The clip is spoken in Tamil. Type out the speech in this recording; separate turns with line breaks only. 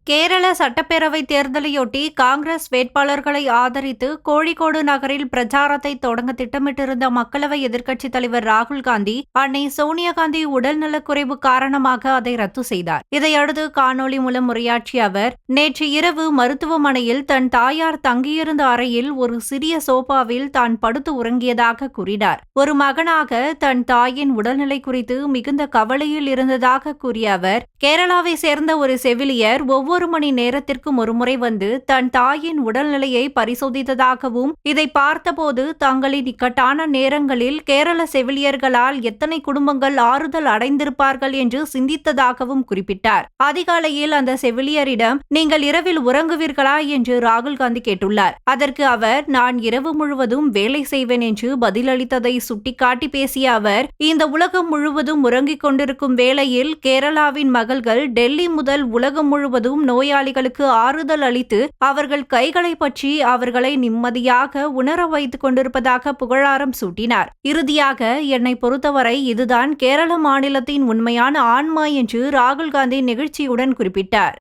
கேரள சட்டப்பேரவை தேர்தலையொட்டி காங்கிரஸ் வேட்பாளர்களை ஆதரித்து கோழிக்கோடு நகரில் பிரச்சாரத்தை தொடங்க திட்டமிட்டிருந்த மக்களவை எதிர்க்கட்சித் தலைவர் ராகுல் காந்தி அன்னை சோனியா காந்தி உடல்நலக்குறைவு காரணமாக அதை ரத்து செய்தார். இதையடுத்து காணொலி மூலம் உரையாற்றிய அவர், நேற்று இரவு மருத்துவமனையில் தன் தாயார் தங்கியிருந்த அறையில் ஒரு சிறிய சோபாவில் தான் படுத்து உறங்கியதாக கூறினார். ஒரு மகனாக தன் தாயின் உடல்நிலை குறித்து மிகுந்த கவலையில் இருந்ததாக கூறிய அவர், கேரளாவை சேர்ந்த ஒரு செவிலியர் ஒவ்வொரு மணி நேரத்திற்கும் ஒருமுறை வந்து தன் தாயின் உடல்நிலையை பரிசோதித்ததாகவும், இதை பார்த்தபோது தங்களின் இக்கட்டான நேரங்களில் கேரள செவிலியர்களால் எத்தனை குடும்பங்கள் ஆறுதல் அடைந்திருப்பார்கள் என்று சிந்தித்ததாகவும் குறிப்பிட்டார். அதிகாலையில் அந்த செவிலியரிடம், நீங்கள் இரவில் உறங்குவீர்களா என்று ராகுல் காந்தி கேட்டுள்ளார். அதற்கு அவர், நான் இரவு முழுவதும் வேலை செய்வேன் என்று பதிலளித்ததை சுட்டிக்காட்டி பேசிய அவர், இந்த உலகம் முழுவதும் உறங்கிக் கொண்டிருக்கும் வேளையில் கேரளாவின் மகள்கள் டெல்லி முதல் உலகம் முழுவதும் நோயாளிகளுக்கு ஆறுதல் அளித்து அவர்கள் கைகளை பற்றி அவர்களை நிம்மதியாக உணர வைத்துக் கொண்டிருப்பதாக புகழாரம் சூட்டினார். இறுதியாக, என்னை பொறுத்தவரை இதுதான் கேரள மாநிலத்தின் உண்மையான ஆன்மா என்று ராகுல் காந்தி நெகிழ்ச்சியுடன் குறிப்பிட்டார்.